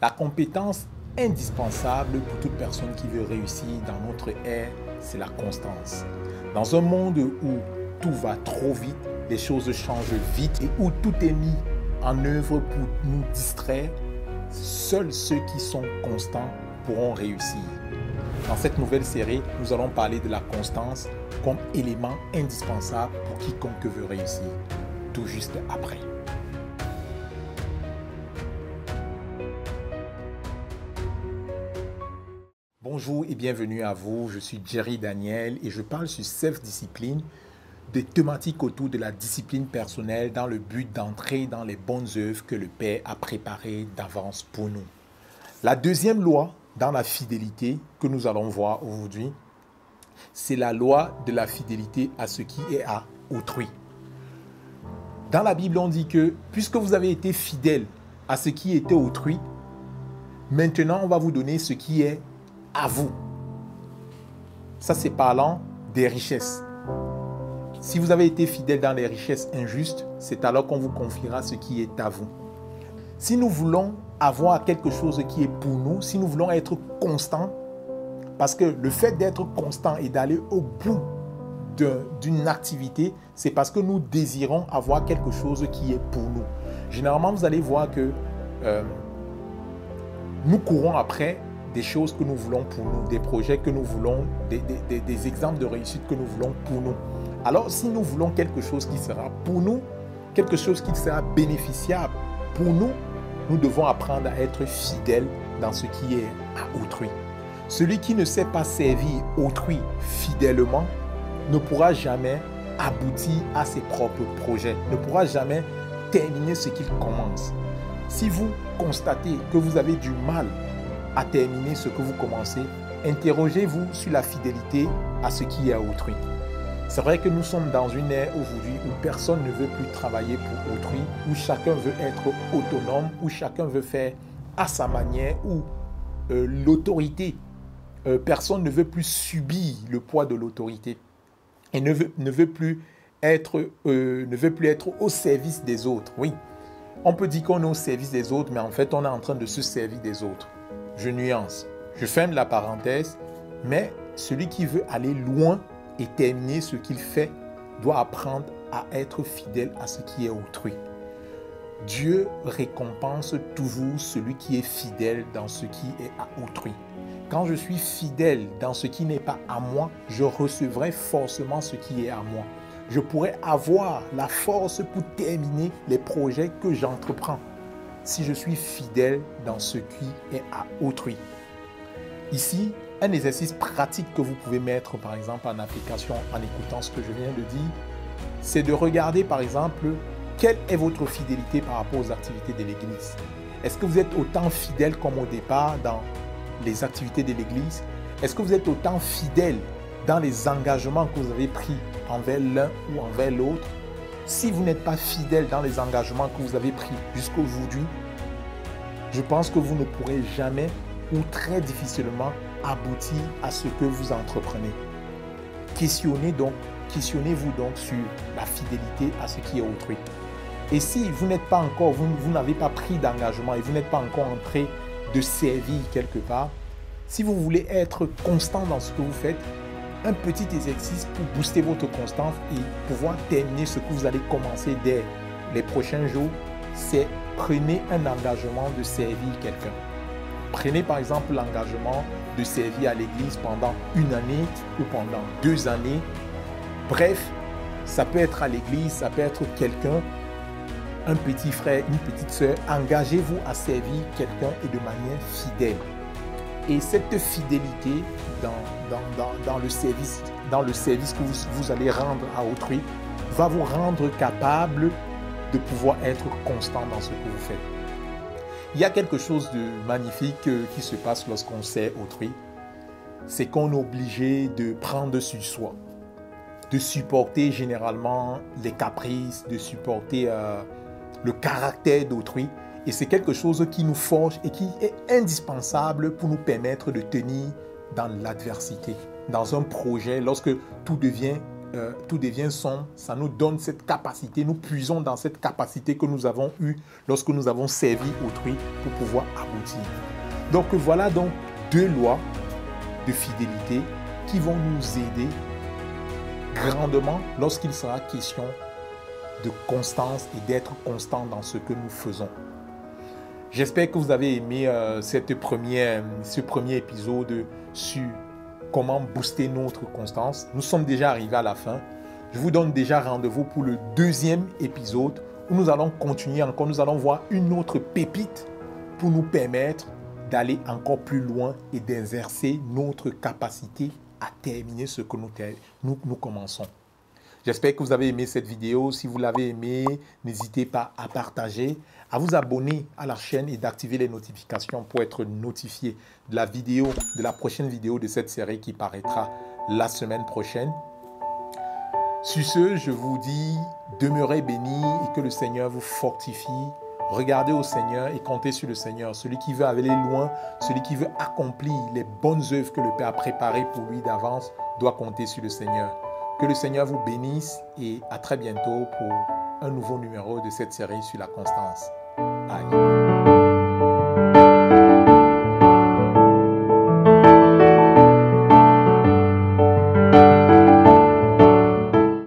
La compétence indispensable pour toute personne qui veut réussir dans notre ère, c'est la constance. Dans un monde où tout va trop vite, les choses changent vite et où tout est mis en œuvre pour nous distraire, seuls ceux qui sont constants pourront réussir. Dans cette nouvelle série, nous allons parler de la constance comme élément indispensable pour quiconque veut réussir. Tout juste après. Bonjour et bienvenue à vous, je suis Jerry Daniel et je parle sur self-discipline, des thématiques autour de la discipline personnelle dans le but d'entrer dans les bonnes œuvres que le Père a préparées d'avance pour nous. La deuxième loi dans la fidélité que nous allons voir aujourd'hui, c'est la loi de la fidélité à ce qui est à autrui. Dans la Bible, on dit que puisque vous avez été fidèle à ce qui était autrui, maintenant on va vous donner ce qui est à vous. Ça, c'est parlant des richesses. Si vous avez été fidèle dans les richesses injustes, c'est alors qu'on vous confiera ce qui est à vous. Si nous voulons avoir quelque chose qui est pour nous, si nous voulons être constants, parce que le fait d'être constant et d'aller au bout d'une activité, c'est parce que nous désirons avoir quelque chose qui est pour nous. Généralement, vous allez voir que nous courons après des choses que nous voulons pour nous, des projets que nous voulons, des exemples de réussite que nous voulons pour nous. Alors, si nous voulons quelque chose qui sera pour nous, quelque chose qui sera bénéficiable pour nous, nous devons apprendre à être fidèles dans ce qui est à autrui. Celui qui ne sait pas servir autrui fidèlement ne pourra jamais aboutir à ses propres projets, ne pourra jamais terminer ce qu'il commence. Si vous constatez que vous avez du mal à terminer ce que vous commencez, interrogez-vous sur la fidélité à ce qui est à autrui. C'est vrai que nous sommes dans une ère aujourd'hui où personne ne veut plus travailler pour autrui, où chacun veut être autonome, où chacun veut faire à sa manière, où l'autorité, personne ne veut plus subir le poids de l'autorité et ne veut plus être au service des autres. Oui, on peut dire qu'on est au service des autres, mais en fait, on est en train de se servir des autres. Je nuance, je ferme la parenthèse, mais celui qui veut aller loin et terminer ce qu'il fait doit apprendre à être fidèle à ce qui est autrui. Dieu récompense toujours celui qui est fidèle dans ce qui est à autrui. Quand je suis fidèle dans ce qui n'est pas à moi, je recevrai forcément ce qui est à moi. Je pourrai avoir la force pour terminer les projets que j'entreprends si je suis fidèle dans ce qui est à autrui. Ici, un exercice pratique que vous pouvez mettre par exemple en application en écoutant ce que je viens de dire, c'est de regarder par exemple quelle est votre fidélité par rapport aux activités de l'Église. Est-ce que vous êtes autant fidèle comme au départ dans les activités de l'Église? Est-ce que vous êtes autant fidèle dans les engagements que vous avez pris envers l'un ou envers l'autre? Si vous n'êtes pas fidèle dans les engagements que vous avez pris jusqu'à aujourd'hui, je pense que vous ne pourrez jamais ou très difficilement aboutir à ce que vous entreprenez. Questionnez-vous donc sur la fidélité à ce qui est autrui. Et si vous n'êtes pas encore, vous n'avez pas pris d'engagement et vous n'êtes pas encore en train de servir quelque part, si vous voulez être constant dans ce que vous faites, un petit exercice pour booster votre constance et pouvoir terminer ce que vous allez commencer dès les prochains jours, c'est prenez un engagement de servir quelqu'un. Prenez par exemple l'engagement de servir à l'église pendant une année ou pendant 2 années. Bref, ça peut être à l'église, ça peut être quelqu'un, un petit frère, une petite sœur. Engagez-vous à servir quelqu'un et de manière fidèle. Et cette fidélité dans le service que vous allez rendre à autrui va vous rendre capable de pouvoir être constant dans ce que vous faites. Il y a quelque chose de magnifique qui se passe lorsqu'on sert autrui. C'est qu'on est obligé de prendre sur soi, de supporter généralement les caprices, de supporter le caractère d'autrui. Et c'est quelque chose qui nous forge et qui est indispensable pour nous permettre de tenir dans l'adversité. Dans un projet, lorsque tout devient tout devient sombre, ça nous donne cette capacité, nous puisons dans cette capacité que nous avons eue lorsque nous avons servi autrui pour pouvoir aboutir. Donc voilà donc 2 lois de fidélité qui vont nous aider grandement lorsqu'il sera question de constance et d'être constant dans ce que nous faisons. J'espère que vous avez aimé ce premier épisode sur comment booster notre constance. Nous sommes déjà arrivés à la fin. Je vous donne déjà rendez-vous pour le 2e épisode où nous allons continuer encore. Nous allons voir une autre pépite pour nous permettre d'aller encore plus loin et d'exercer notre capacité à terminer ce que nous commençons. J'espère que vous avez aimé cette vidéo. Si vous l'avez aimé, n'hésitez pas à partager, à vous abonner à la chaîne et d'activer les notifications pour être notifié de la prochaine vidéo de cette série qui paraîtra la semaine prochaine. Sur ce, je vous dis, demeurez bénis et que le Seigneur vous fortifie. Regardez au Seigneur et comptez sur le Seigneur. Celui qui veut aller loin, celui qui veut accomplir les bonnes œuvres que le Père a préparées pour lui d'avance, doit compter sur le Seigneur. Que le Seigneur vous bénisse et à très bientôt pour un nouveau numéro de cette série sur la constance. Bye.